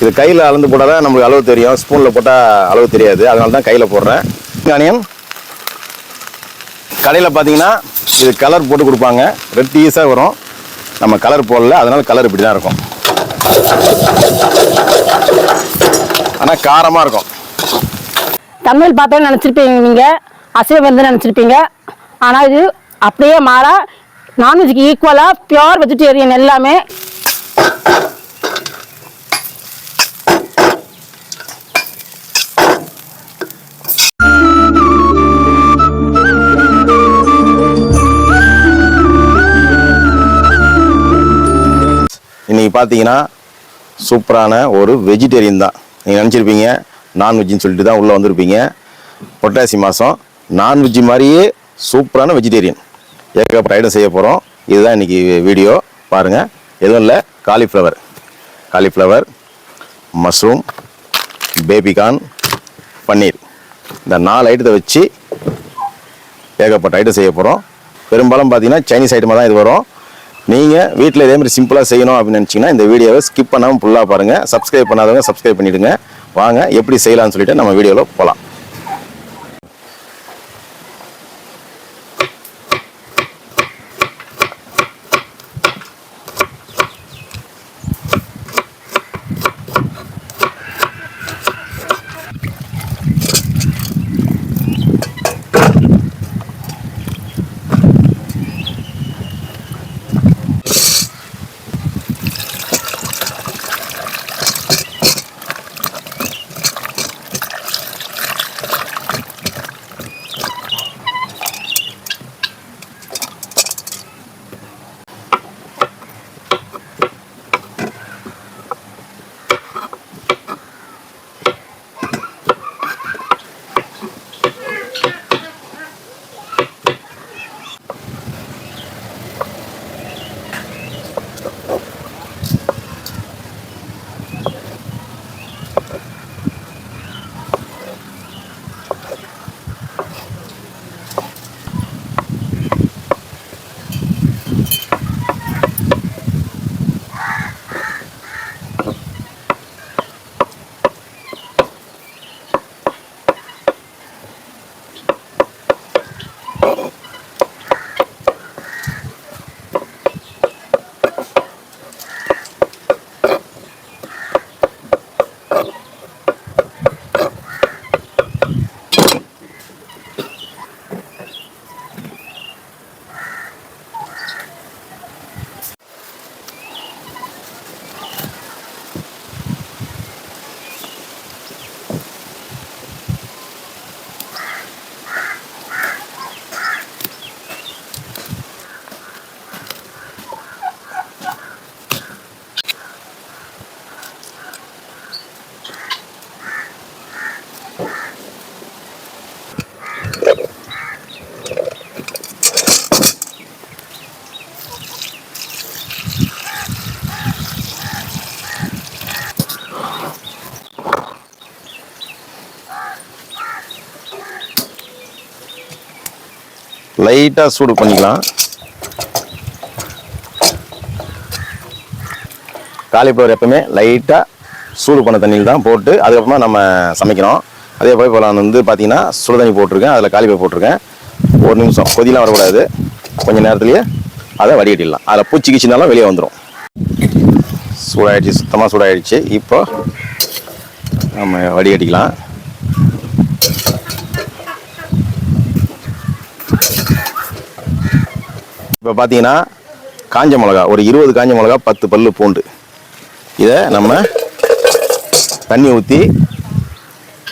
இது கையில் அளந்து போட்டால் தான் நம்மளுக்கு அளவு தெரியும், ஸ்பூனில் போட்டால் அளவு தெரியாது. அதனால தான் கையில் போடுறேன். ஆனியன் கடையில் பார்த்தீங்கன்னா இது கலர் போட்டு கொடுப்பாங்க, ரெட் ஈஸாக வரும். நம்ம கலர் போடல, அதனால கலர் இப்படி தான் இருக்கும். ஆனால் காரமாக இருக்கும். தமிழ் பார்த்தோன்னு நினச்சிருப்பீங்க, நீங்கள் அசைவம் வந்து நினச்சிருப்பீங்க. ஆனால் இது அப்படியே மாறா நான்வெஜ்ஜுக்கு ஈக்குவலாக பியோர் வெஜிடேரியன் எல்லாமே. இன்றைக்கி பார்த்தீங்கன்னா சூப்பரான ஒரு வெஜிடேரியன் தான். நீங்கள் நினச்சிருப்பீங்க நான்வெஜ்ஜின்னு சொல்லிட்டு தான் உள்ளே வந்திருப்பீங்க. புரட்டாசி மாதம் நான்வெஜ்ஜு மாதிரியே சூப்பரான வெஜிடேரியன் ஏகப்பட்ட ஐட்டம் செய்ய போகிறோம். இதுதான் இன்றைக்கி வீடியோ பாருங்கள். எதுவும் இல்லை, காலிஃப்ளவர், மஷ்ரூம், பேபிகார்ன், பன்னீர், இந்த 4 ஐட்டத்தை வச்சு ஏகப்பட்ட ஐட்டம் செய்ய போகிறோம். பெரும்பாலும் பார்த்தீங்கன்னா சைனீஸ் ஐட்டமாக தான் இது வரும். நீங்கள் வீட்டில் இதே மாதிரி சிம்பிளாக செய்யணும் அப்படின்னு நினச்சிங்கன்னா இந்த வீடியோவை ஸ்கிப் பண்ணாமல் ஃபுல்லாக பாருங்கள். சப்ஸ்கிரைப் பண்ணாதவங்க சப்ஸ்கிரைப் பண்ணிவிடுங்க. வாங்க எப்படி செய்யலாம்னு சொல்லிட்டு நம்ம வீடியோவில் போகலாம். லைட்டாக சூடு பண்ணிக்கலாம். காலிஃப்ளவர் எப்பவுமே லைட்டாக சூடு பண்ண தண்ணியில் தான் போட்டு அதுக்கப்புறமா நம்ம சமைக்கணும். அதே போல் நான் வந்து பார்த்தீங்கன்னா சுடு தண்ணி போட்டிருக்கேன், அதில் காலிஃப்ளவர் போட்டிருக்கேன். 1 நிமிஷம் கொதிலாம் வரக்கூடாது, கொஞ்சம் நேரத்துலேயே அதை வடிகட்டிடலாம். அதில் பூச்சி கிச்சினாலும் வெளியே வந்துடும். சூடாகிடுச்சு, சுத்தமாக சூடாகிடுச்சு. இப்போ நம்ம வடிகட்டிக்கலாம். இப்போ பார்த்தீங்கன்னா காஞ்ச மிளகா ஒரு 20 காஞ்ச மிளகா, 10 பல்லு பூண்டு, இதை நம்ம தண்ணி ஊற்றி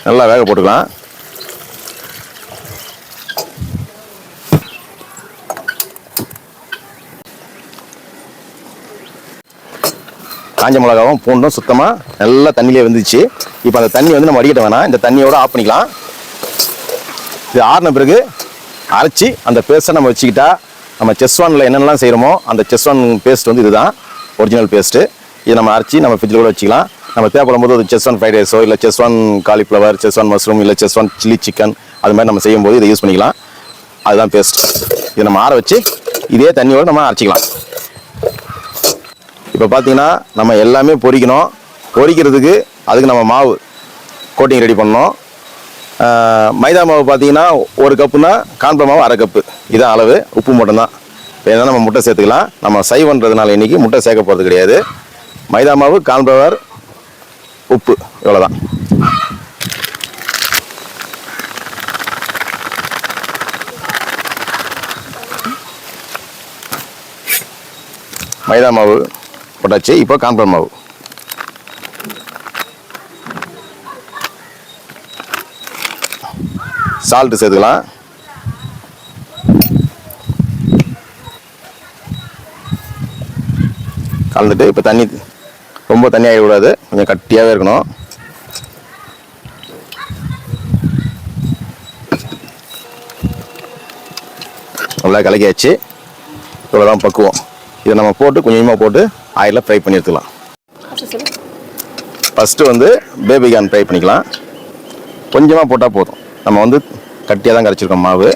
நல்லா வேக போட்டுக்கலாம். காஞ்ச மிளகாவும் பூண்டும் சுத்தமாக நல்லா தண்ணியிலே வந்துச்சு. இப்போ அந்த தண்ணி வந்து நம்ம வடிகட்ட வேணாம், இந்த தண்ணியோட ஆஃப் பண்ணிக்கலாம். இது ஆறின பிறகு அரைச்சி அந்த பேஸ்ட்டை நம்ம வச்சுக்கிட்டா நம்ம செஸ்வானில் என்னென்னலாம் செய்கிறோமோ அந்த செஸ்வான் பேஸ்ட் வந்து இதுதான் ஒரிஜினல் பேஸ்ட்டு. இதை நம்ம அரைச்சி நம்ம ஃப்ரிட்ஜில் கூட வச்சுக்கலாம். நம்ம தேவைப்படும் போது அது செஸ்வான் ஃப்ரைட் ரைஸோ இல்லை செஸ்வான் காலிஃப்ளவர், செஸ்வான் மஷ்ரூம், இல்லை செஸ்வான் சில்லி சிக்கன், அது மாதிரி நம்ம செய்யும்போது இதை யூஸ் பண்ணிக்கலாம். அதுதான் பேஸ்ட். இதை நம்ம ஆற வச்சு இதே தண்ணியோடு நம்ம அரைச்சிக்கலாம். இப்போ பார்த்தீங்கன்னா நம்ம எல்லாமே பொரிக்கணும். பொரிக்கிறதுக்கு அதுக்கு நம்ம மாவு கோட்டிங் ரெடி பண்ணோம். மைதா மாவு பார்த்தீங்கன்னா 1 கப்புனா கான்ஃப்ளவர் மாவு 1/2 கப்பு, இதான் அளவு. உப்பு மட்டும்தான். வேணா நம்ம முட்டை சேர்த்துக்கலாம். நம்ம சைவன்றதுனால இன்றைக்கி முட்டை சேர்க்க போகிறது கிடையாது. மைதா மாவு, கான்ஃப்ளவர், உப்பு, இவ்வளோதான். மைதா மாவு போட்டாச்சு. இப்போ கான்ஃப்ளவர் மாவு, சால்ட்டு சேர்த்துக்கலாம். கலந்துட்டு இப்போ தண்ணி ரொம்ப தண்ணி ஆகிடக்கூடாது, கொஞ்சம் கட்டியாகவே இருக்கணும். நல்லா கலக்கியாச்சு. இவ்வளோதான் பக்குவம். இதை நம்ம போட்டு கொஞ்சமாக போட்டு ஆயிலில் ஃப்ரை பண்ணி எடுத்துக்கலாம். ஃபஸ்ட்டு வந்து பேபிகார்ன் ஃப்ரை பண்ணிக்கலாம். கொஞ்சமாக போட்டால் போதும். நம்ம வந்து கட்டியாக தான் கரைச்சிருக்கோம் மாவு.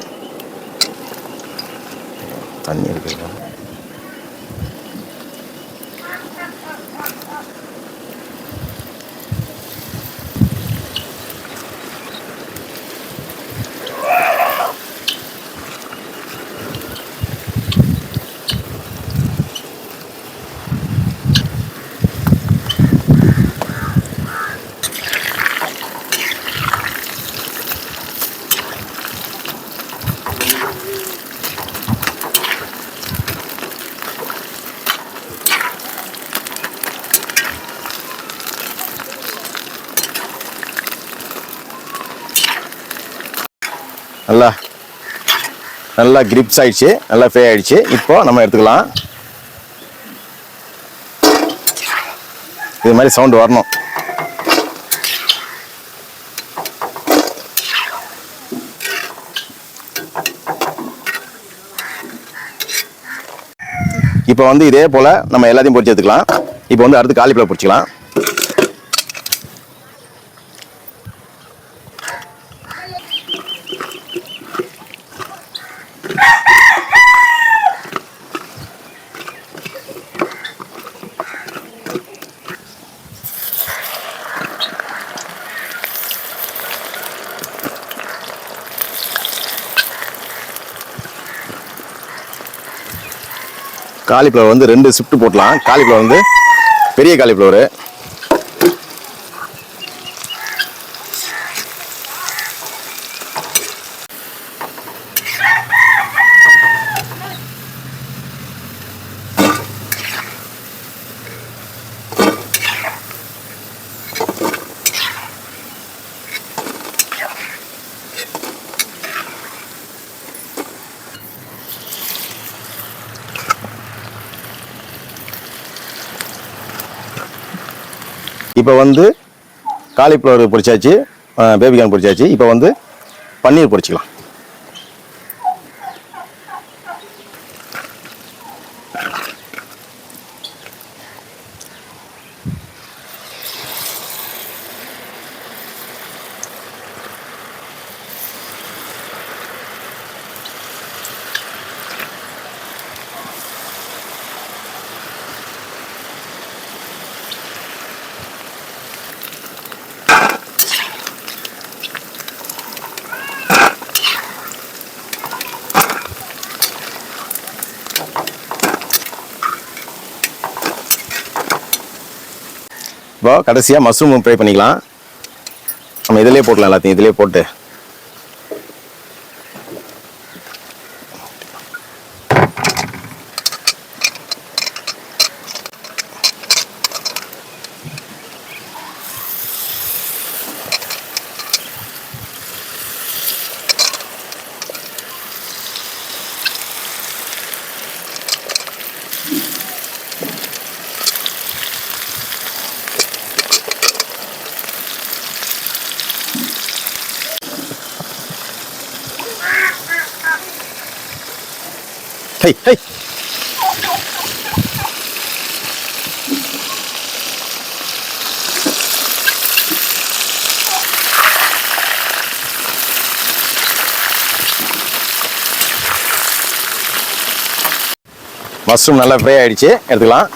தண்ணி இருக்கு. நல்லா கிரிப்ஸ் ஆயிடுச்சு, நல்லா ஃப்ரை ஆயிடுச்சு. இப்போ நம்ம எடுத்துக்கலாம். இது மாதிரி சவுண்ட் வரணும். இப்போ வந்து இதே போல் நம்ம எல்லாத்தையும் பொரிச்சு எடுத்துக்கலாம். இப்போ வந்து அடுத்து காலிஃப்ளவர் பொரிச்சிக்கலாம். காலிஃப்ளவர் வந்து 2 ஷிஃப்ட் போடலாம். காலிஃப்ளவர் வந்து பெரிய காலிஃப்ளவர். இப்போ வந்து காலிஃப்ளவர் பொரிச்சாச்சு, பேபிகார்ன் பொரிச்சாச்சு. இப்போ வந்து பன்னீர் பொரிச்சிக்கலாம். இப்போ கடைசியாக மஷ்ரூம் ஃப்ரை பண்ணிக்கலாம். நம்ம இதிலே போடலாம், எல்லாத்தையும் இதிலே போட்டு. Hey, hey. மஷ்ரூம் நல்லா ஃப்ரை ஆயிடுச்சு, எடுத்துக்கலாம்.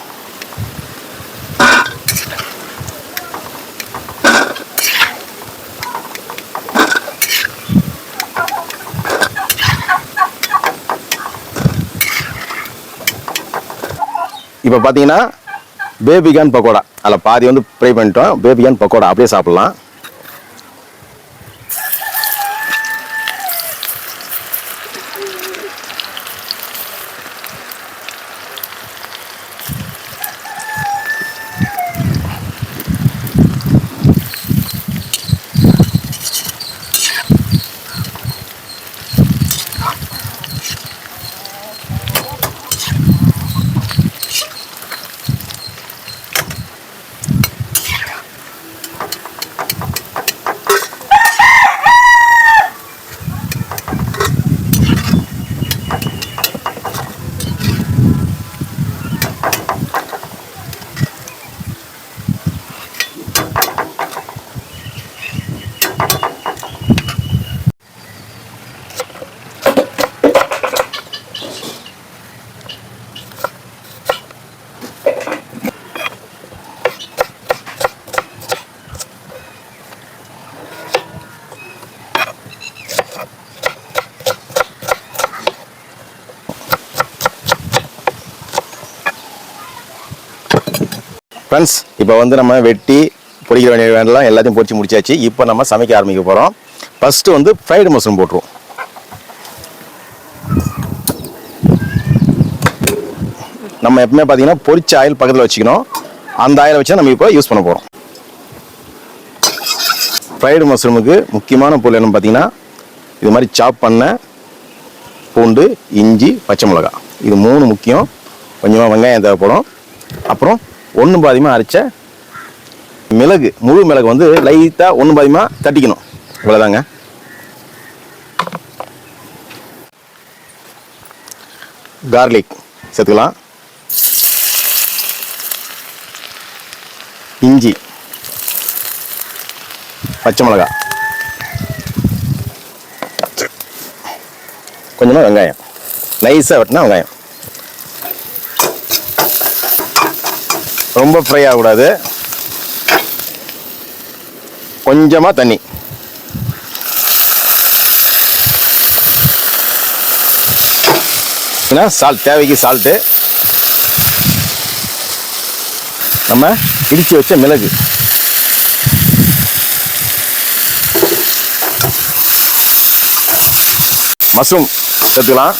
இப்போ பார்த்தீங்கன்னா பேபிகான் பக்கோடா அதில் பாதி வந்து ஃப்ரை பண்ணிட்டோம். பேபிகான் பக்கோடா அப்படியே சாப்பிட்லாம். ஃப்ரெண்ட்ஸ், இப்போ வந்து நம்ம வெட்டி பொரிக்கிற வேண்டிய வேண்டலாம் எல்லாத்தையும் பொரிச்சு முடிச்சாச்சு. இப்போ நம்ம சமைக்க ஆரம்பிக்க போகிறோம். ஃபஸ்ட்டு வந்து ஃப்ரைடு மஷ்ரூம் போட்டுருவோம். நம்ம எப்பவுமே பார்த்தீங்கன்னா பொரிச்ச ஆயில் பக்கத்தில் வச்சுக்கணும். அந்த ஆயிலை வச்சு நம்ம இப்போ யூஸ் பண்ண போகிறோம். ஃப்ரைடு மஷ்ரூமுக்கு முக்கியமான பொருள் என்னன்னு பார்த்தீங்கன்னா இது மாதிரி சாப் பண்ண பூண்டு, இஞ்சி, பச்சை மிளகாய், இது 3 முக்கியம். கொஞ்சமாக வெங்காயம் தேவைப்படும். அப்புறம் 1 பாதியமாக அரைச்ச மிளகு, முழு மிளகு வந்து லைட்டாக 1 பாதியமாக தட்டிக்கணும். இவ்வளோதாங்க. கார்லிக் சேர்த்துக்கலாம். இஞ்சி, பச்சை மிளகாய், கொஞ்சமாக வெங்காயம், நைஸாக வெட்டினா வெங்காயம். ரொம்ப ஃப்ரை ஆகக்கூடாது. கொஞ்சமாக தண்ணி. சால்ட், தேவைக்கு சால்ட்டு. நம்ம இடித்து வச்ச மிளகு, மஷ்ரூம் சேர்த்துக்கலாம்.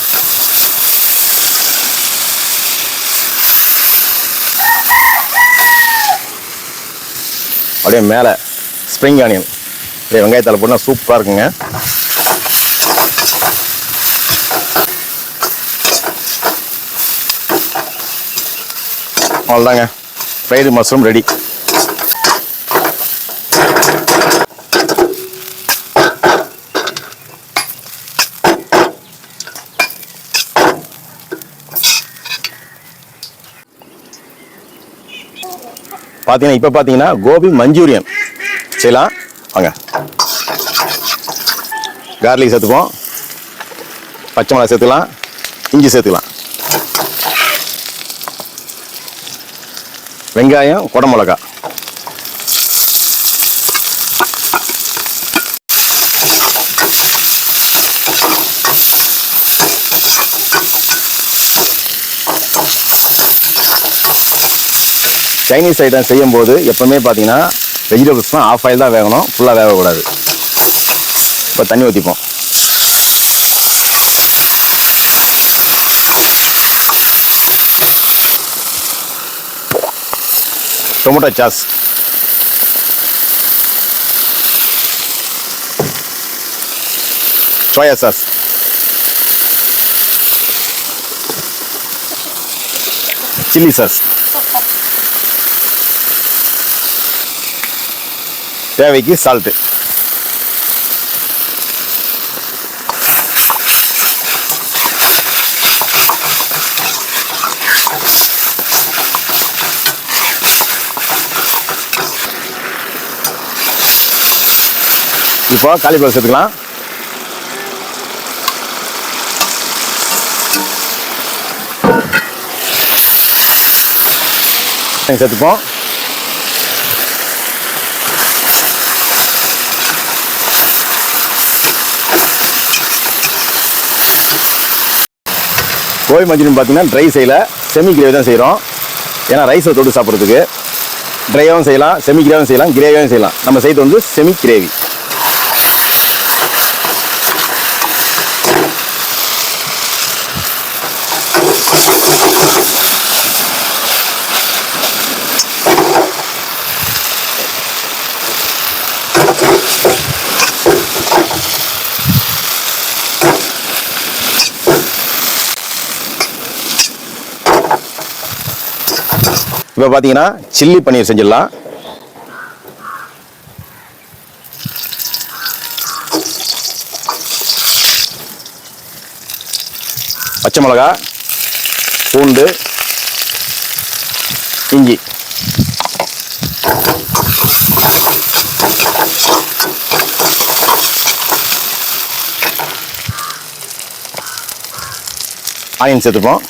அப்படியே மேலே ஸ்ப்ரிங் ஆனியன், அப்படியே வெங்காயத்தால் போட்டால் சூப்பராக இருக்குங்க. அவ்வளோதாங்க, ஃப்ரைடு மஷ்ரூம் ரெடி. பார்த்தீங்கன்னா இப்போ பார்த்தீங்கன்னா கோபி மஞ்சூரியன் செய்யலாம் வாங்க. கார்லிக் சேர்த்துப்போம், பச்சை மிளகாய் சேர்த்துக்கலாம், இஞ்சி சேர்த்துக்கலாம், வெங்காயம், குடமிளகா, சைனீஸ் ஐட்டம் செய்யும்போது எப்பவுமே பார்த்தீங்கன்னா வெஜிடபிள்ஸ்லாம் ஆஃப் ஆயில் தான் வேகணும், ஃபுல்லாக வேகக்கூடாது. இப்போ தண்ணி ஊற்றிப்போம். Tomato sauce, soya sauce, chilli sauce, தேவைக்கு சால்ட்டு. இப்போ காலிஃப்ளவர் சேர்த்துக்கலாம். சேர்த்துப்போம். கோபி மஞ்சூரியன் பார்த்தீங்கன்னா ட்ரை செய்யல, செமி கிரேவி தான் செய்கிறோம். ஏன்னா ரைஸை தொட்டு சாப்பிட்றதுக்கு. ட்ரையாகவும் செய்யலாம், செமி கிரேவியும் செய்யலாம், கிரேவியும் செய்யலாம். நம்ம செய்து வந்து செமி கிரேவி. இப்போ பார்த்தீங்கன்னா சில்லி பன்னீர் செஞ்சிடலாம். பச்சை மிளகா, பூண்டு, இஞ்சி, ஆனியன் சேர்த்துப்போம்.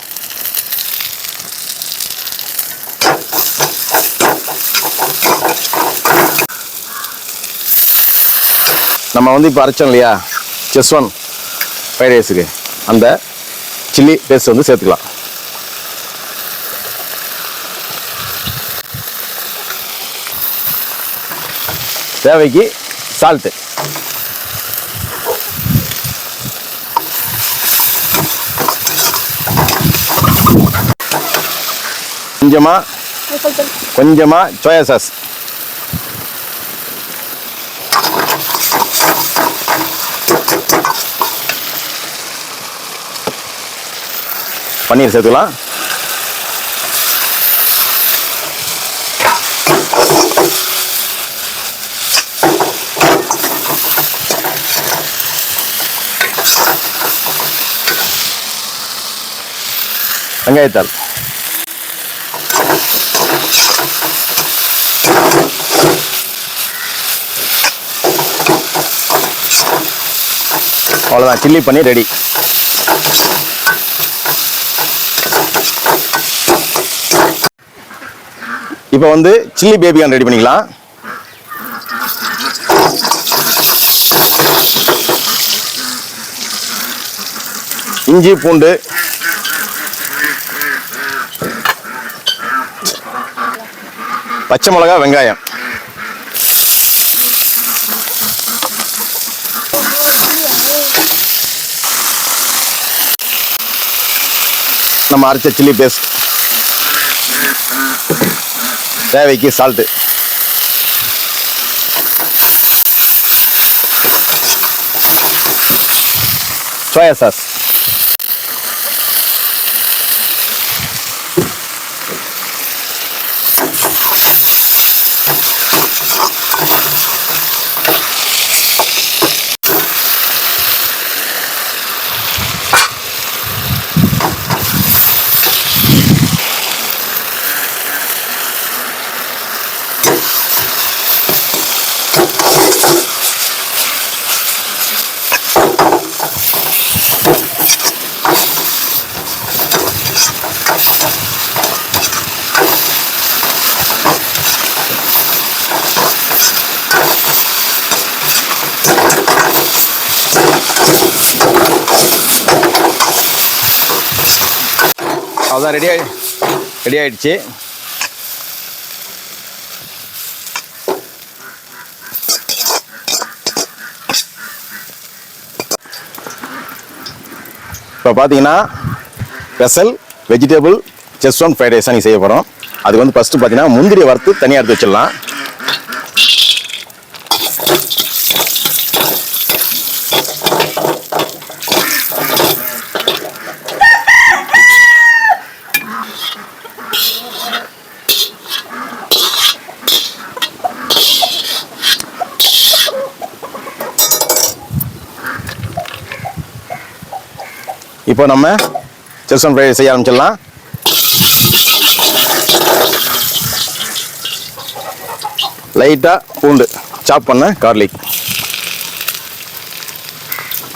நம்ம வந்து இப்போ அரைச்சோம் இல்லையா செஸ்வான் ஃப்ரைட் ரைஸுக்கு, அந்த சில்லி பேஸ்ட் வந்து சேர்த்துக்கலாம். தேவைக்கு சால்ட்டு, கொஞ்சமா சோயா சாஸ், பன்னீர் சேர்த்துக்கலாம். வெங்காயத்தாள், அவ்வளோதான், சில்லி பன்னீர் ரெடி. இப்போ வந்து சில்லி பேபிகார்ன் ரெடி பண்ணிக்கலாம். இஞ்சி, பூண்டு, பச்சை மிளகா, வெங்காயம், நம்ம அரைச்ச சில்லி பேஸ்ட், தேவைக்கு சால்ட்டு, சோயா சாஸ், அதான் ரெடி ஆயிடுச்சு. இப்போ பார்த்தீங்கன்னா special vegetable schezwan fried rice நீங்கள் செய்ய போகிறோம். அதுக்கு வந்து ஃபஸ்ட்டு பார்த்தீங்கன்னா முந்திரியை வறுத்து தனியாக எடுத்து வச்சிடலாம். இப்போ நம்ம செஸ்வான் ஃப்ரைட் ரைஸ் செய்ய ஆரம்பிச்சிடலாம். லைட்டாக பூண்டு, சாப் பண்ண கார்லிக்,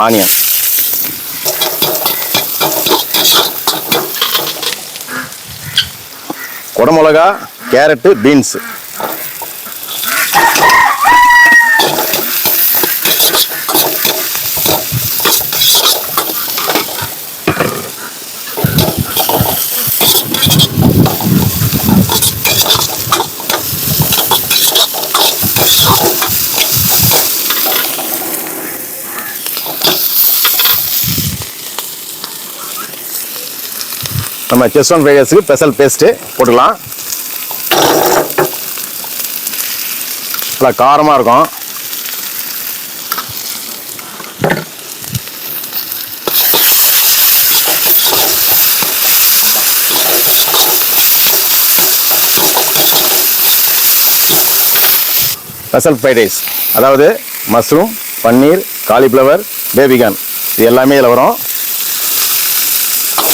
ஆனியன், குடமிளகா, கேரட்டு, பீன்ஸு, நம்ம செஸ்வான் ஃப்ரைட் ரைஸுக்கு ஸ்பெஷல் பேஸ்ட்டு போட்டுக்கலாம். நல்லா காரமாக இருக்கும். ஸ்பெஷல் ஃப்ரைட் ரைஸ், அதாவது மஷ்ரூம், பன்னீர், காலிஃப்ளவர், பேபிகார்ன் இது எல்லாமே இதில் வரும்.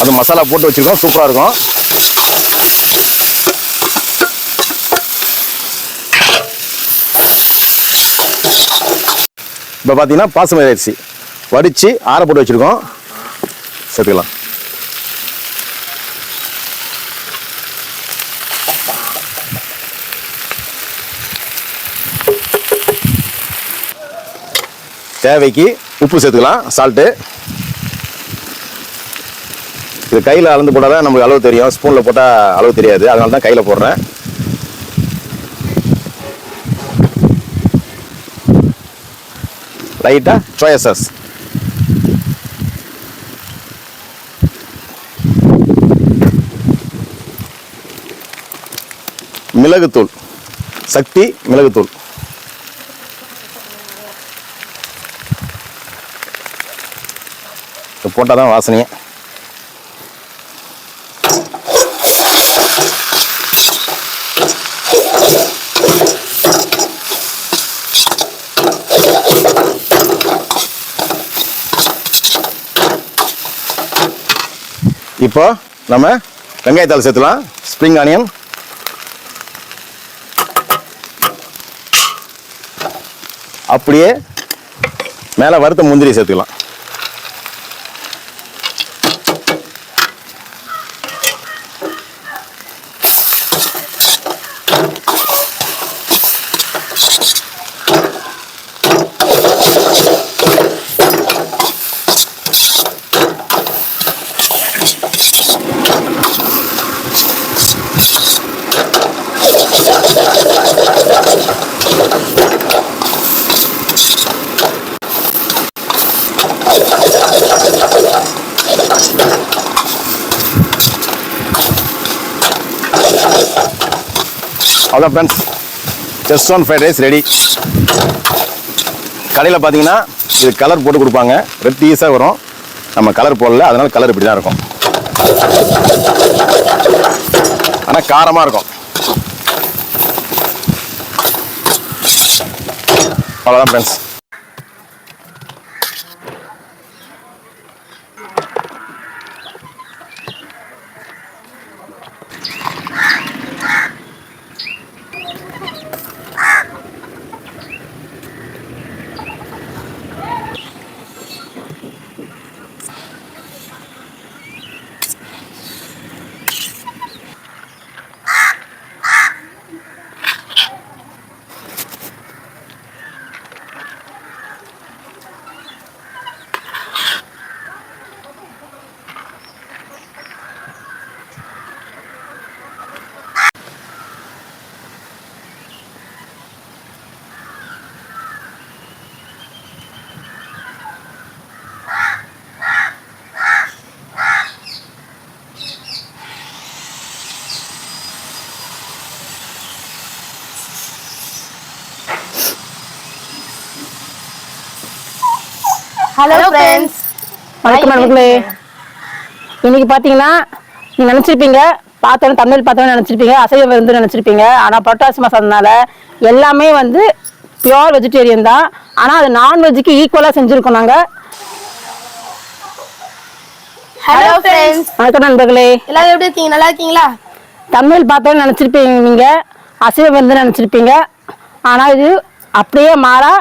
அது மசாலா போட்டு வச்சுருக்கோம், சூப்பராக இருக்கும். இப்போ பார்த்தீங்கன்னா பாசுமதி அரிசி வடித்து ஆற போட்டு வச்சுருக்கோம், சேர்த்துக்கலாம். தேவைக்கு உப்பு சேர்த்துக்கலாம், சால்ட்டு. இது கையில் அளந்து போட்டால் தான் நமக்கு அளவு தெரியும், ஸ்பூனில் போட்டால் அளவு தெரியாது, அதனால தான் கையில் போடுறேன். லைட்டாக சோயா சாஸ், மிளகுத்தூள், சக்தி மிளகுத்தூள், போட்டால் தான் வாசனையே. இப்போ நம்ம வெங்காயத்தாள் சேர்த்துலாம், ஸ்ப்ரிங் ஆனியன், அப்படியே மேலே வறுத்த முந்திரி சேர்த்துக்கலாம். அவ்வளோ friends, schezwan fried rice ready. கடையில் பார்த்தீங்கன்னா இது கலர் போட்டு கொடுப்பாங்க, ரெட் ஈஸாக வரும். நம்ம கலர் போடல, அதனால கலர் இப்படி தான் இருக்கும். ஆனால் காரமாக இருக்கும். அவ்வளோதான் ஃப்ரெண்ட்ஸ். ஹலோ ஃப்ரெண்ட்ஸ், வணக்கம் நண்பர்களே. இன்னைக்கு பார்த்தீங்கன்னா நீங்கள் நினச்சிருப்பீங்க, பார்த்தோன்னு தமிழ் பார்த்தோன்னு நினச்சிருப்பீங்க, அசைவ விருந்து நினச்சிருப்பீங்க. ஆனால் புரட்டாசி மாதம்னால எல்லாமே வந்து பியோர் வெஜிடேரியன் தான். ஆனால் அது நான்வெஜ்ஜுக்கு ஈக்குவலாக செஞ்சுருக்கோம் நாங்கள். ஹலோ ஃப்ரெண்ட்ஸ், வணக்கம் நண்பர்களே. எல்லாரும் எப்படி இருக்கீங்க? நல்லா இருக்கீங்களா? தமிழ் பார்த்தோன்னு நினச்சிருப்பீங்க, நீங்கள் அசைவ விருந்து நினச்சிருப்பீங்க. ஆனால் இது அப்படியே மாறா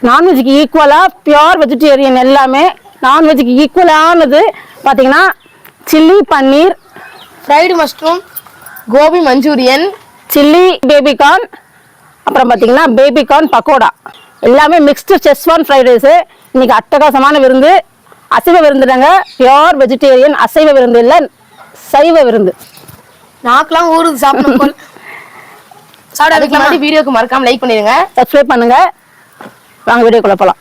நான்வெஜ்ஜுக்கு ஈக்குவலாக பியோர் வெஜிடேரியன், எல்லாமே நான்வெஜ்ஜுக்கு ஈக்குவலானது. பார்த்தீங்கன்னா chilli paneer, fried mushroom, gobi manchurian, chilli baby corn, அப்புறம் பார்த்தீங்கன்னா பேபிகார்ன் பக்கோடா, எல்லாமே மிக்ஸ்டு செஸ்வான் ஃப்ரைட் ரைஸு. இன்னைக்கு அட்டகாசமான விருந்து, அசைவ விருந்துதாங்க. பியோர் வெஜிடேரியன், அசைவ விருந்து இல்லை, சைவ விருந்து. நாக்கெல்லாம் ஊருக்கு சாப்பிடணும். அதுக்கு முன்னாடி வீடியோக்கு மறக்காம லைக் பண்ணிடுங்க, சப்ஸ்கிரைப் பண்ணுங்க. வாங்க வீடியோக்குள்ள போலாம்.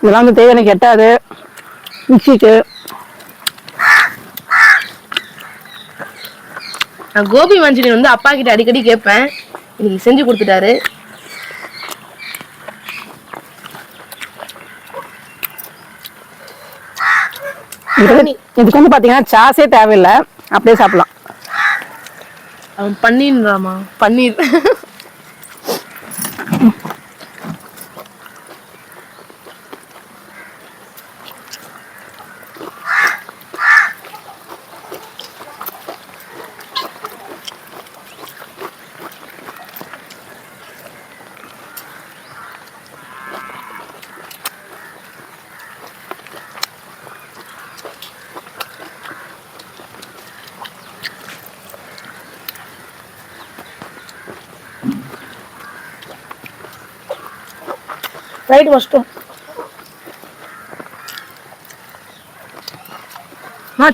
இதெல்லாம் வந்து தேவை எனக்கு எட்டாது மிக்சிக்கு. நான் கோபி மஞ்சூரியன் வந்து அப்பா கிட்ட அடிக்கடி கேட்பேன், இன்னைக்கு செஞ்சு கொடுத்துட்டாரு. இதுக்கு வந்து பாத்தீங்கன்னா சாஸே தேவையில்லை, அப்படியே சாப்பிடலாம். அவன் பன்னீர்ன்றாமா, paneer. Right first.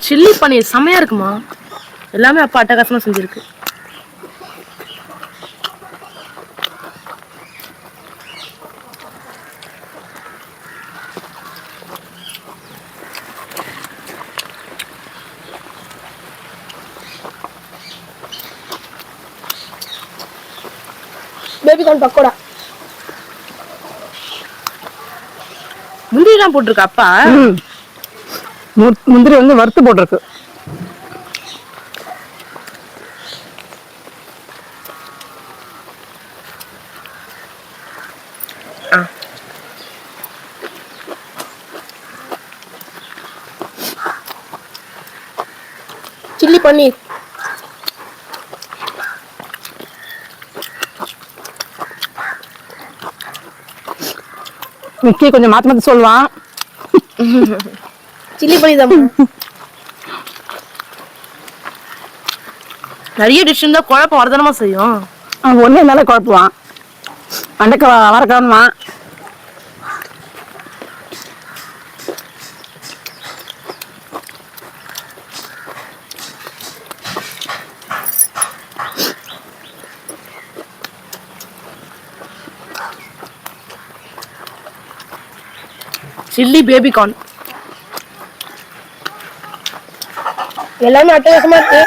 Chilli paneer செமையா இருக்குமா, எல்லாமே அப்பா அட்டகாசமா செஞ்சிருக்கு. பேபிகார்ன் பக்கோடா முந்திரி எல்லாம் போட்டிருக்கு அப்பா. முந்திரி வந்து வறுத்து போட்டிருக்கு. சில்லி பன்னீர். மிக்கி கொஞ்சம் மாத்தி மாத்தி சொல்லுவான். சில்லி பன்னீர் தான். நிறைய டிஷ் இருந்தா குழப்பம் வரதானமா செய்யும். அவன் ஒண்ணு என்னால குழப்புவான், அண்டைக்க வரக்கான்வான். சில்லி பேபிகார்ன் எல்லாமே அட்டகாசமா இருக்கு.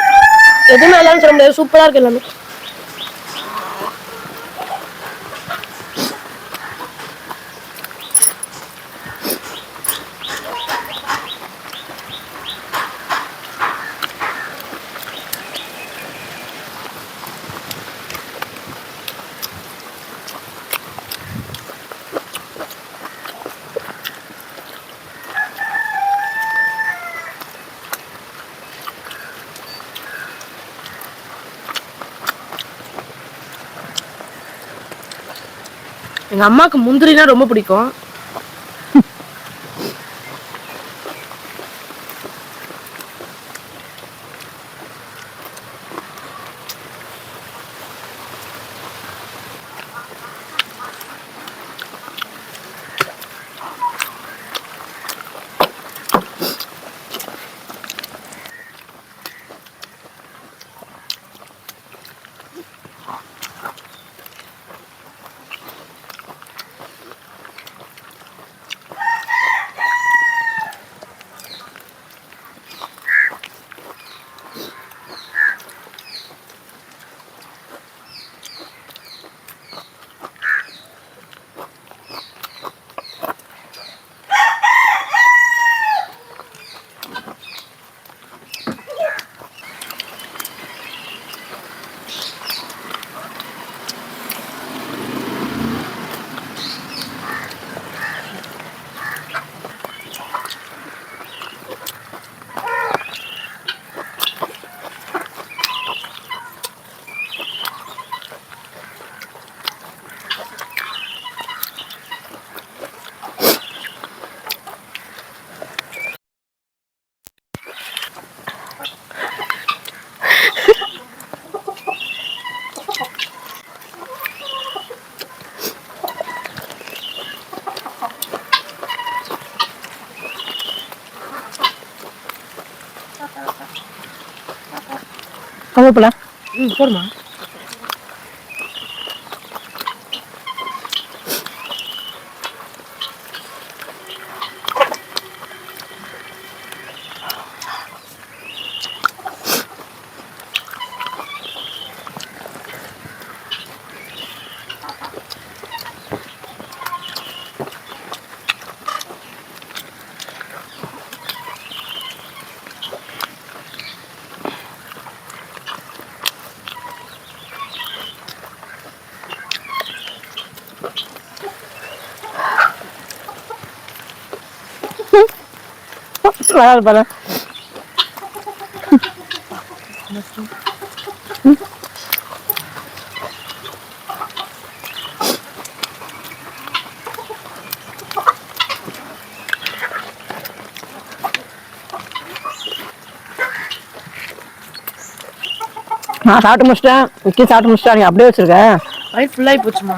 எதுவுமே எல்லாரும் சொல்ல முடியாது, சூப்பரா இருக்கு எல்லாமே. எங்க அம்மாக்கு முந்திரினா ரொம்ப பிடிக்கும். கருவேப்பிலை போடுமா. வராது பாரு. நான் சாப்பிட்டு முடிச்சிட்டேன், விக்கி சாப்பிட்டு முடிச்சிட்டா, நீ அப்படியே வச்சிருக்கேன். வயிறு ஃபுல்லாகி போச்சுமா.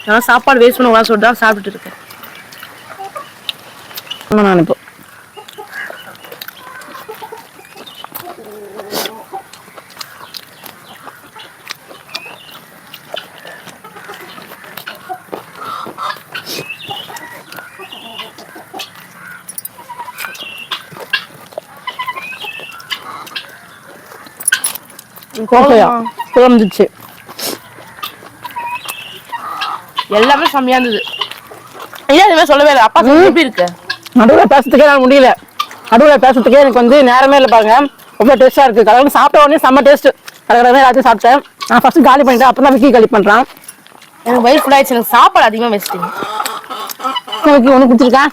நான் சாப்பாடு வேஸ்ட் பண்ண சொல்லிட்டு தான் சாப்பிட்டுட்டு இருக்கேன். நான் இப்போ குழம்புச்சு. எல்லாமே செம்மையா இருந்தது. ஐயா இதுவே சொல்லவே இல்லை. அப்பா எப்படி இருக்கு? நடுவில் பேசுறதுக்கே நான் முடியல. நடுவில் பேசுறதுக்கே எனக்கு வந்து நேரமே இல்லை பாருங்க. ரொம்ப டேஸ்டா இருக்கு. கடவுள் சாப்பிட்ட உடனே செம்ம டேஸ்ட். கடற்கடை எல்லாத்தையும் சாப்பிட்டேன். நான் ஃபர்ஸ்ட் காலி பண்ணிட்டேன், அப்புறம் தான் விக்கி காலி பண்றான். எனக்கு வயிறு ஃபுல் ஆயிடுச்சு. எனக்கு சாப்பாடு அதிகமாக வச்சுட்டீங்க. விக்கி ஒன்று குடிச்சிருக்கேன்.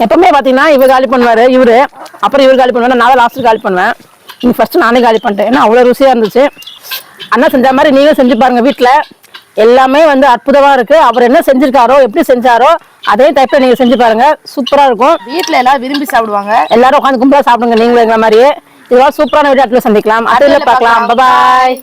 எப்பவுமே பாத்தீங்கன்னா இவர் காலி பண்ணுவாரு, இவரு அப்புறம் இவர் காலி பண்ணுவாரு, நான் லாஸ்ட் காலி பண்ணுவேன். இன்னைக்கு ஃபர்ஸ்ட் நானே காலி பண்ணிட்டேன். ஏன்னா அவ்வளோ ருசியா இருந்துச்சு. அண்ணா செஞ்ச மாதிரி நீங்களும் செஞ்சு பாருங்க வீட்டில். எல்லாமே வந்து அற்புதமா இருக்கு. அவர் என்ன செஞ்சிருக்காரோ, எப்படி செஞ்சாரோ அதே டைப்ல நீங்க செஞ்சு பாருங்க. சூப்பரா இருக்கும். வீட்டுல எல்லாரும் விரும்பி சாப்பிடுவாங்க. எல்லாரும் உட்காந்து கும்பலா சாப்பிடுங்க நீங்களும் எங்களை மாதிரியே. இதெல்லாம் சூப்பரான வீடியோ சந்திக்கலாம். அதில் பார்க்கலாம். பாய்.